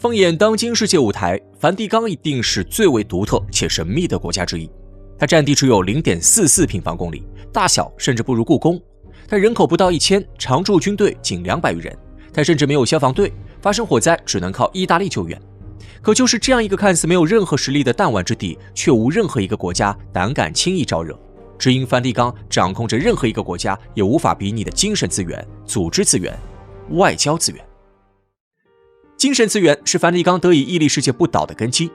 放眼当今世界舞台，梵蒂冈一定是最为独特且神秘的国家之一。它占地只有 0.44 平方公里，大小甚至不如故宫。它人口不到1000，常驻军队仅200余人。它甚至没有消防队，发生火灾只能靠意大利救援。可就是这样一个看似没有任何实力的弹丸之地，却无任何一个国家胆敢轻易招惹，只因梵蒂冈掌控着任何一个国家也无法比拟的精神资源、组织资源、外交资源。精神资源是梵蒂冈得以屹立世界不倒的根基。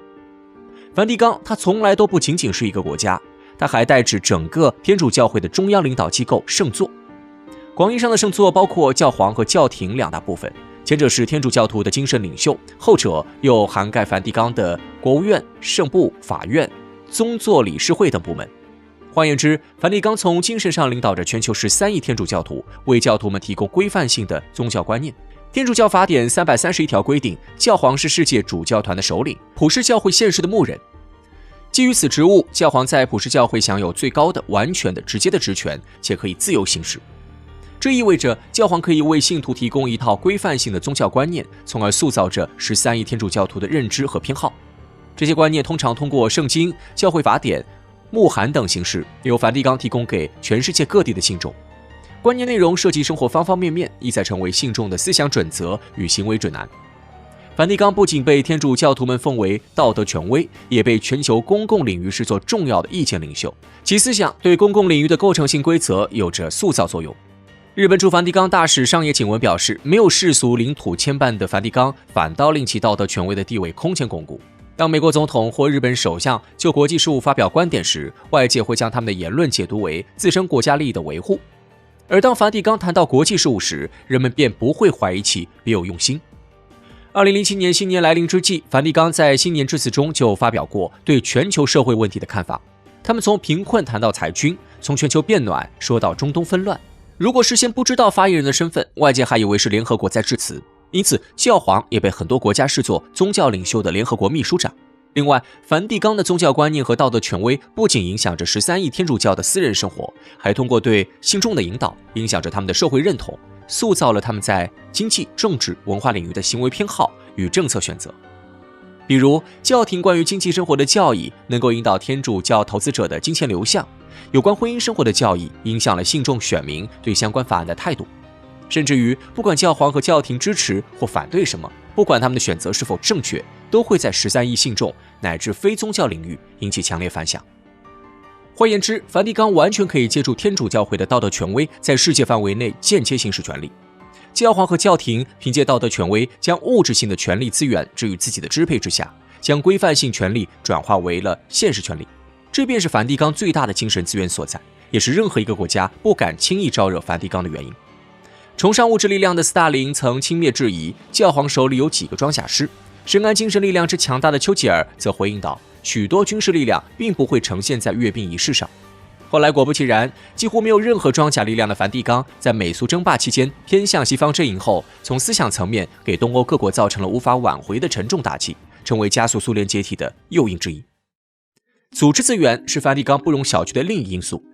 梵蒂冈它从来都不仅仅是一个国家，它还代指整个天主教会的中央领导机构圣座。广义上的圣座包括教皇和教廷两大部分，前者是天主教徒的精神领袖，后者又涵盖梵蒂冈的国务院、圣部、法院、宗座理事会等部门。换言之，梵蒂冈从精神上领导着全球13亿天主教徒，为教徒们提供规范性的宗教观念。天主教法典331条规定，教皇是世界主教团的首领，普世教会现世的牧人。基于此职务，教皇在普世教会享有最高的、完全的、直接的职权，且可以自由行使。这意味着教皇可以为信徒提供一套规范性的宗教观念，从而塑造着13亿天主教徒的认知和偏好。这些观念通常通过圣经、教会法典、牧函等形式，由梵蒂冈提供给全世界各地的信众。观念内容涉及生活方方面面，意在成为信众的思想准则与行为指南。梵蒂冈不仅被天主教徒们奉为道德权威，也被全球公共领域视作重要的意见领袖，其思想对公共领域的构成性规则有着塑造作用。日本驻梵蒂冈大使上野景文表示，没有世俗领土牵绊的梵蒂冈，反倒令其道德权威的地位空前巩固。当美国总统或日本首相就国际事务发表观点时，外界会将他们的言论解读为自身国家利益的维护。而当梵蒂冈谈到国际事务时，人们便不会怀疑其别有用心。2007年新年来临之际，梵蒂冈在新年致辞中就发表过对全球社会问题的看法。他们从贫困谈到裁军，从全球变暖说到中东纷乱。如果事先不知道发言人的身份，外界还以为是联合国在致辞，因此教皇也被很多国家视作宗教领袖的联合国秘书长。另外，梵蒂冈的宗教观念和道德权威不仅影响着13亿天主教的私人生活，还通过对信众的引导，影响着他们的社会认同，塑造了他们在经济、政治、文化领域的行为偏好与政策选择。比如，教廷关于经济生活的教义能够引导天主教投资者的金钱流向，有关婚姻生活的教义影响了信众选民对相关法案的态度。甚至于，不管教皇和教廷支持或反对什么，不管他们的选择是否正确，都会在13亿信众乃至非宗教领域引起强烈反响。换言之，梵蒂冈完全可以借助天主教会的道德权威，在世界范围内间接行使权力。教皇和教廷凭借道德权威，将物质性的权力资源置于自己的支配之下，将规范性权力转化为了现实权力。这便是梵蒂冈最大的精神资源所在，也是任何一个国家不敢轻易招惹梵蒂冈的原因。崇尚物质力量的斯大林曾轻蔑质疑教皇手里有几个装甲师，深谙精神力量之强大的丘吉尔则回应道，许多军事力量并不会呈现在阅兵仪式上。后来果不其然，几乎没有任何装甲力量的梵蒂冈在美苏争霸期间偏向西方阵营后，从思想层面给东欧各国造成了无法挽回的沉重打击，成为加速苏联解体的诱因之一。组织资源是梵蒂冈不容小觑的另一因素。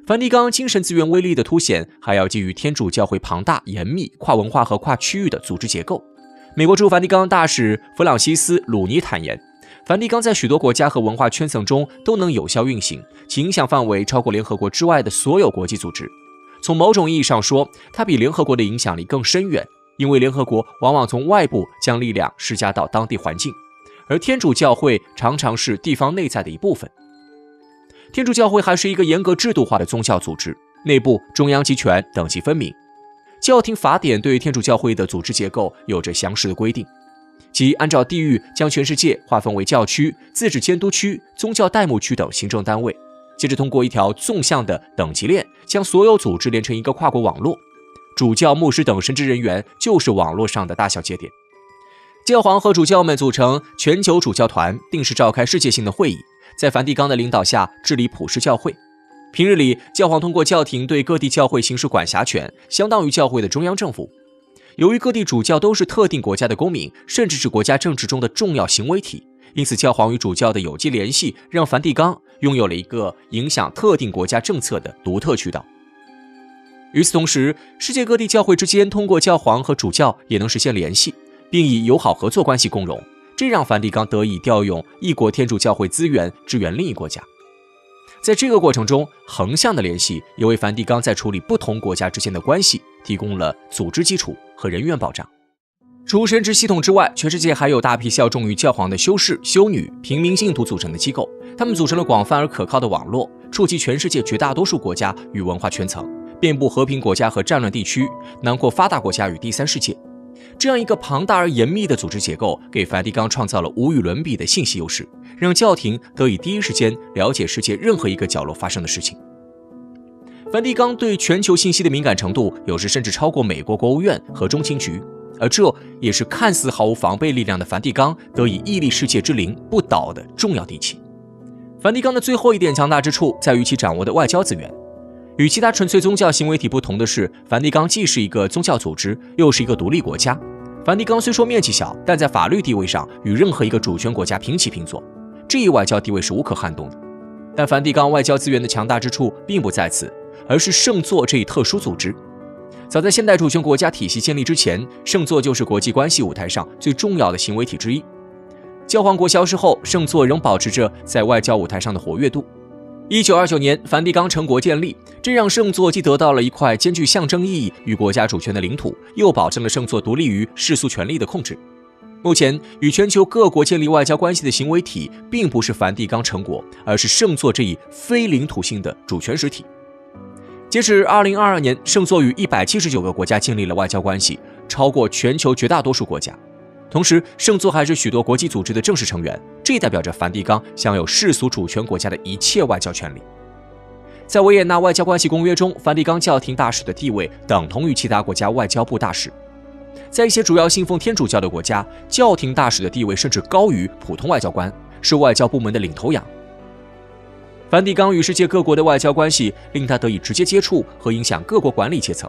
梵蒂冈精神资源威力的凸显，还要基于天主教会庞大、严密、跨文化和跨区域的组织结构。美国驻梵蒂冈大使弗朗西斯·鲁尼坦言，梵蒂冈在许多国家和文化圈层中都能有效运行，其影响范围超过联合国之外的所有国际组织。从某种意义上说，它比联合国的影响力更深远，因为联合国往往从外部将力量施加到当地环境，而天主教会常常是地方内在的一部分。天主教会还是一个严格制度化的宗教组织，内部中央集权等级分明。教廷法典对天主教会的组织结构有着详实的规定，即按照地域将全世界划分为教区、自治监督区、宗教代牧区等行政单位，接着通过一条纵向的等级链，将所有组织连成一个跨国网络。主教、牧师等神职人员就是网络上的大小节点。教皇和主教们组成全球主教团，定时召开世界性的会议，在梵蒂冈的领导下治理普世教会。平日里，教皇通过教廷对各地教会行使管辖权，相当于教会的中央政府。由于各地主教都是特定国家的公民，甚至是国家政治中的重要行为体，因此教皇与主教的有机联系让梵蒂冈拥有了一个影响特定国家政策的独特渠道。与此同时，世界各地教会之间通过教皇和主教也能实现联系。并以友好合作关系共荣，这让梵蒂冈得以调用一国天主教会资源支援另一国家。在这个过程中，横向的联系也为梵蒂冈在处理不同国家之间的关系提供了组织基础和人员保障。除神职系统之外，全世界还有大批效忠于教皇的修士、修女、平民信徒组成的机构，他们组成了广泛而可靠的网络，触及全世界绝大多数国家与文化圈层，遍布和平国家和战乱地区，囊括发达国家与第三世界。这样一个庞大而严密的组织结构，给梵蒂冈创造了无与伦比的信息优势，让教廷得以第一时间了解世界任何一个角落发生的事情。梵蒂冈对全球信息的敏感程度，有时甚至超过美国国务院和中情局，而这也是看似毫无防备力量的梵蒂冈得以屹立世界之林不倒的重要地气。梵蒂冈的最后一点强大之处，在于其掌握的外交资源。与其他纯粹宗教行为体不同的是，梵蒂冈既是一个宗教组织，又是一个独立国家。梵蒂冈虽说面积小，但在法律地位上与任何一个主权国家平起平坐，这一外交地位是无可撼动的。但梵蒂冈外交资源的强大之处并不在此，而是圣座这一特殊组织。早在现代主权国家体系建立之前，圣座就是国际关系舞台上最重要的行为体之一。教皇国消失后，圣座仍保持着在外交舞台上的活跃度。1929年，梵蒂冈成国建立，这让圣座既得到了一块兼具象征意义与国家主权的领土，又保证了圣座独立于世俗权力的控制。目前，与全球各国建立外交关系的行为体，并不是梵蒂冈成国，而是圣座这一非领土性的主权实体。截至2022年，圣座与179个国家建立了外交关系，超过全球绝大多数国家。同时，圣座还是许多国际组织的正式成员，这代表着梵蒂冈享有世俗主权国家的一切外交权利。在维也纳外交关系公约中，梵蒂冈教廷大使的地位等同于其他国家外交部大使。在一些主要信奉天主教的国家，教廷大使的地位甚至高于普通外交官，是外交部门的领头羊。梵蒂冈与世界各国的外交关系令他得以直接接触和影响各国管理阶层，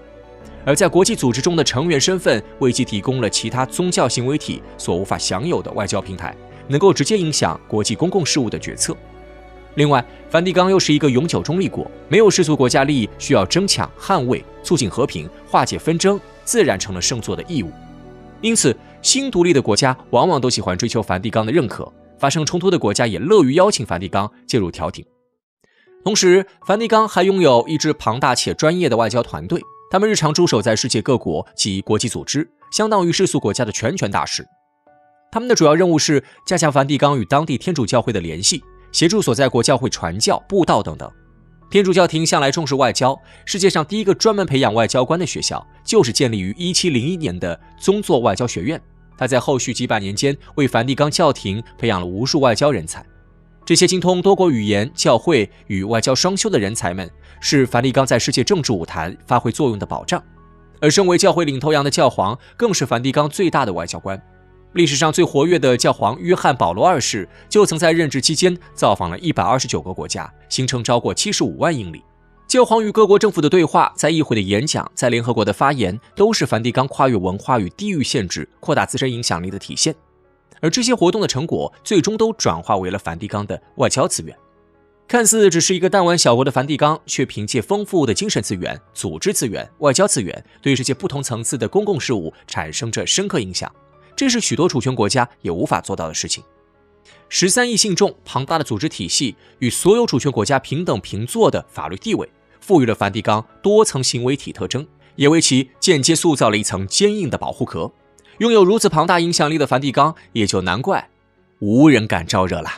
而在国际组织中的成员身份为其提供了其他宗教行为体所无法享有的外交平台，能够直接影响国际公共事务的决策。另外，梵蒂冈又是一个永久中立国，没有世俗国家利益需要争抢、捍卫、促进和平、化解纷争，自然成了圣座的义务。因此，新独立的国家往往都喜欢追求梵蒂冈的认可，发生冲突的国家也乐于邀请梵蒂冈介入调停。同时，梵蒂冈还拥有一支庞大且专业的外交团队，他们日常驻守在世界各国及国际组织，相当于世俗国家的全权大使。他们的主要任务是加强梵蒂冈与当地天主教会的联系，协助所在国教会传教、布道等等。天主教廷向来重视外交，世界上第一个专门培养外交官的学校就是建立于1701年的宗座外交学院。它在后续几百年间为梵蒂冈教廷培养了无数外交人才。这些精通多国语言、教会与外交双修的人才们，是梵蒂冈在世界政治舞台发挥作用的保障。而身为教会领头羊的教皇，更是梵蒂冈最大的外交官。历史上最活跃的教皇约翰保罗二世，就曾在任职期间造访了129个国家，行程超过75万英里。教皇与各国政府的对话，在议会的演讲，在联合国的发言，都是梵蒂冈跨越文化与地域限制，扩大自身影响力的体现。而这些活动的成果，最终都转化为了梵蒂冈的外交资源。看似只是一个弹丸小国的梵蒂冈，却凭借丰富的精神资源、组织资源、外交资源，对世界不同层次的公共事务产生着深刻影响。这是许多主权国家也无法做到的事情。13亿信众、庞大的组织体系与所有主权国家平等平坐的法律地位，赋予了梵蒂冈多层行为体特征，也为其间接塑造了一层坚硬的保护壳。拥有如此庞大影响力的梵蒂冈，也就难怪无人敢招惹了。